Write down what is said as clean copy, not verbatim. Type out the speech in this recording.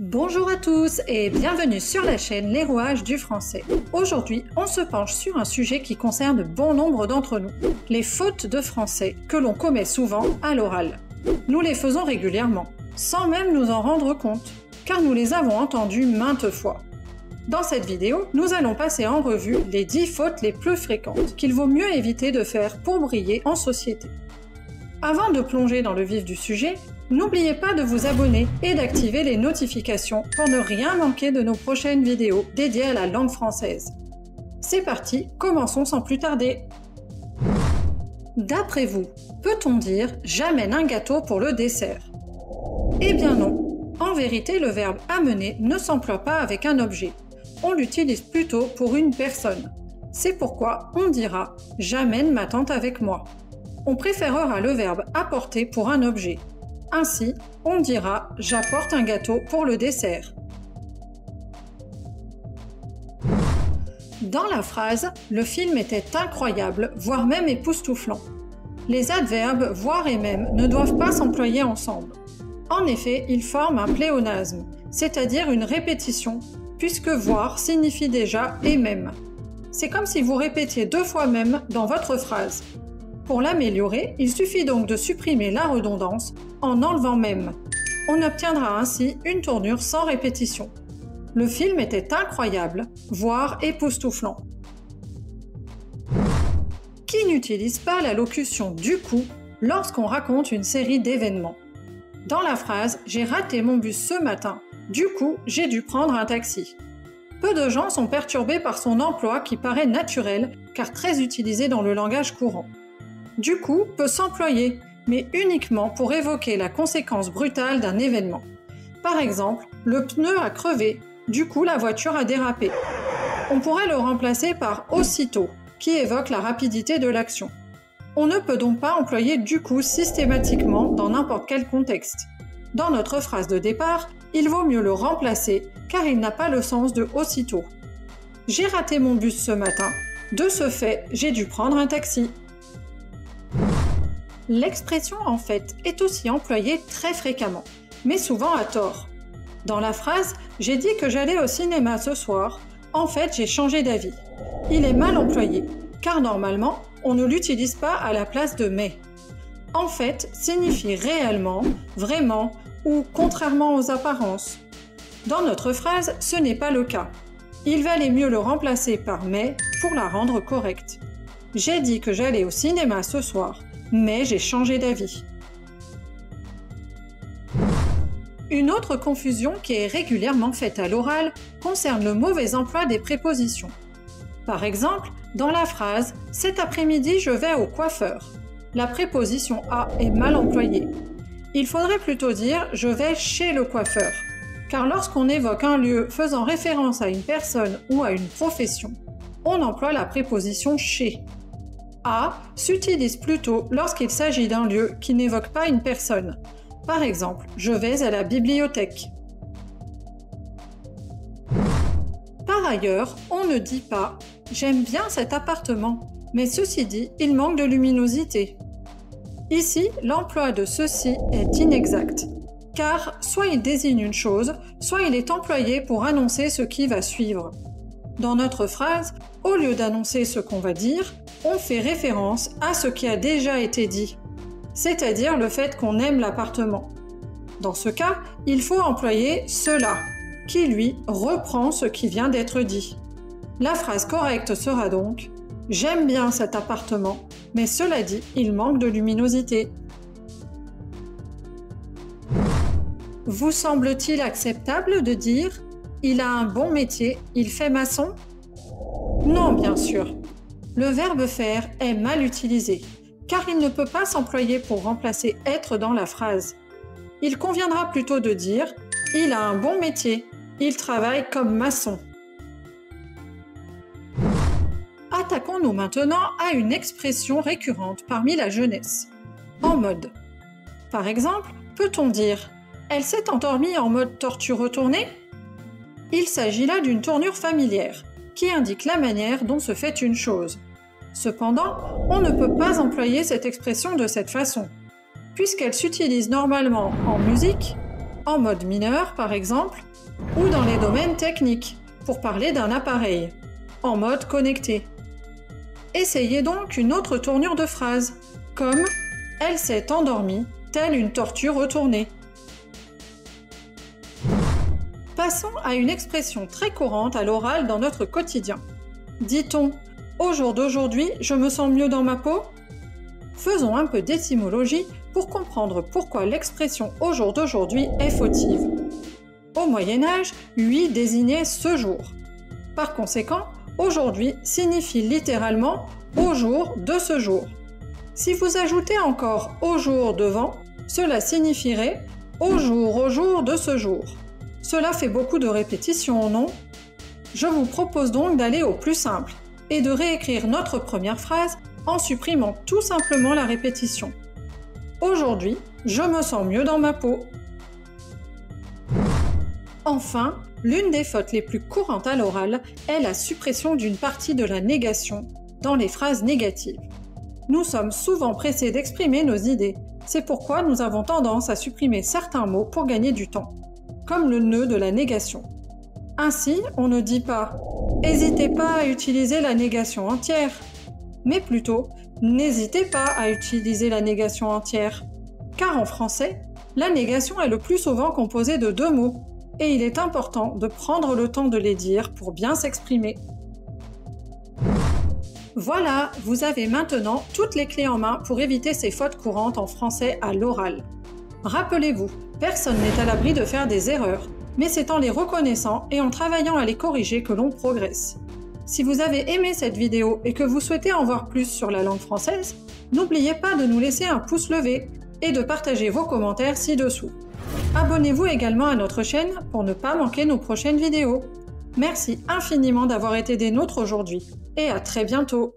Bonjour à tous et bienvenue sur la chaîne Les Rouages du français. Aujourd'hui, on se penche sur un sujet qui concerne bon nombre d'entre nous, les fautes de français que l'on commet souvent à l'oral. Nous les faisons régulièrement, sans même nous en rendre compte, car nous les avons entendues maintes fois. Dans cette vidéo, nous allons passer en revue les 10 fautes les plus fréquentes qu'il vaut mieux éviter de faire pour briller en société. Avant de plonger dans le vif du sujet, n'oubliez pas de vous abonner et d'activer les notifications pour ne rien manquer de nos prochaines vidéos dédiées à la langue française. C'est parti, commençons sans plus tarder. D'après vous, peut-on dire « j'amène un gâteau pour le dessert » ? Eh bien non. En vérité, le verbe « amener » ne s'emploie pas avec un objet. On l'utilise plutôt pour une personne. C'est pourquoi on dira « j'amène ma tante avec moi ». On préférera le verbe « apporter » pour un objet. Ainsi, on dira « j'apporte un gâteau pour le dessert ». Dans la phrase « le film était incroyable, voire même époustouflant », les adverbes « voire » et « même » ne doivent pas s'employer ensemble. En effet, ils forment un pléonasme, c'est-à-dire une répétition, puisque « voir » signifie déjà « et même ». C'est comme si vous répétiez 2 fois « même » dans votre phrase. Pour l'améliorer, il suffit donc de supprimer la redondance en enlevant « même ». On obtiendra ainsi une tournure sans répétition. Le film était incroyable, voire époustouflant. Qui n'utilise pas la locution « du coup » lorsqu'on raconte une série d'événements? Dans la phrase « j'ai raté mon bus ce matin, du coup j'ai dû prendre un taxi ». Peu de gens sont perturbés par son emploi qui paraît naturel car très utilisé dans le langage courant. Du coup peut s'employer, mais uniquement pour évoquer la conséquence brutale d'un événement. Par exemple, le pneu a crevé, du coup la voiture a dérapé. On pourrait le remplacer par aussitôt, qui évoque la rapidité de l'action. On ne peut donc pas employer du coup systématiquement dans n'importe quel contexte. Dans notre phrase de départ, il vaut mieux le remplacer car il n'a pas le sens de aussitôt. J'ai raté mon bus ce matin, de ce fait, j'ai dû prendre un taxi. L'expression en fait est aussi employée très fréquemment, mais souvent à tort. Dans la phrase « j'ai dit que j'allais au cinéma ce soir, en fait j'ai changé d'avis », il est mal employé, car normalement on ne l'utilise pas à la place de « mais ». En fait signifie réellement, vraiment ou contrairement aux apparences. Dans notre phrase, ce n'est pas le cas. Il valait mieux le remplacer par « mais » pour la rendre correcte. J'ai dit que j'allais au cinéma ce soir, mais j'ai changé d'avis. Une autre confusion qui est régulièrement faite à l'oral concerne le mauvais emploi des prépositions. Par exemple, dans la phrase « cet après-midi, je vais au coiffeur », la préposition « à » est mal employée. Il faudrait plutôt dire « je vais chez le coiffeur », car lorsqu'on évoque un lieu faisant référence à une personne ou à une profession, on emploie la préposition « chez ». « À » s'utilise plutôt lorsqu'il s'agit d'un lieu qui n'évoque pas une personne. Par exemple, je vais à la bibliothèque. Par ailleurs, on ne dit pas « j'aime bien cet appartement », mais ceci dit, il manque de luminosité. Ici, l'emploi de ceci est inexact, car soit il désigne une chose, soit il est employé pour annoncer ce qui va suivre. Dans notre phrase, au lieu d'annoncer ce qu'on va dire, on fait référence à ce qui a déjà été dit, c'est-à-dire le fait qu'on aime l'appartement. Dans ce cas, il faut employer « cela », qui lui reprend ce qui vient d'être dit. La phrase correcte sera donc « j'aime bien cet appartement, mais cela dit, il manque de luminosité ». Vous semble-t-il acceptable de dire « il a un bon métier, il fait maçon » ? Non, bien sûr. Le verbe faire est mal utilisé, car il ne peut pas s'employer pour remplacer être dans la phrase. Il conviendra plutôt de dire « il a un bon métier, il travaille comme maçon ». Attaquons-nous maintenant à une expression récurrente parmi la jeunesse, en mode. Par exemple, peut-on dire « elle s'est endormie en mode tortue retournée » ? Il s'agit là d'une tournure familière, qui indique la manière dont se fait une chose. Cependant, on ne peut pas employer cette expression de cette façon, puisqu'elle s'utilise normalement en musique en mode mineur par exemple, ou dans les domaines techniques, pour parler d'un appareil, en mode connecté. Essayez donc une autre tournure de phrase, comme « Elle s'est endormie, telle une tortue retournée ». Passons à une expression très courante à l'oral dans notre quotidien. Dit-on « Au jour d'aujourd'hui, je me sens mieux dans ma peau ?» Faisons un peu d'étymologie pour comprendre pourquoi l'expression « au jour d'aujourd'hui » est fautive. Au Moyen-Âge, 8 désignait ce jour. Par conséquent, aujourd'hui signifie littéralement « au jour de ce jour ». Si vous ajoutez encore « au jour » devant, cela signifierait « au jour de ce jour ». Cela fait beaucoup de répétitions, non? Je vous propose donc d'aller au plus simple et de réécrire notre première phrase en supprimant tout simplement la répétition. Aujourd'hui, je me sens mieux dans ma peau. Enfin, l'une des fautes les plus courantes à l'oral est la suppression d'une partie de la négation dans les phrases négatives. Nous sommes souvent pressés d'exprimer nos idées, c'est pourquoi nous avons tendance à supprimer certains mots pour gagner du temps, comme le nœud de la négation. Ainsi, on ne dit pas « N'hésitez pas à utiliser la négation entière », mais plutôt « N'hésitez pas à utiliser la négation entière », car en français, la négation est le plus souvent composée de 2 mots, et il est important de prendre le temps de les dire pour bien s'exprimer. Voilà, vous avez maintenant toutes les clés en main pour éviter ces fautes courantes en français à l'oral. Rappelez-vous, personne n'est à l'abri de faire des erreurs, mais c'est en les reconnaissant et en travaillant à les corriger que l'on progresse. Si vous avez aimé cette vidéo et que vous souhaitez en voir plus sur la langue française, n'oubliez pas de nous laisser un pouce levé et de partager vos commentaires ci-dessous. Abonnez-vous également à notre chaîne pour ne pas manquer nos prochaines vidéos. Merci infiniment d'avoir été des nôtres aujourd'hui et à très bientôt.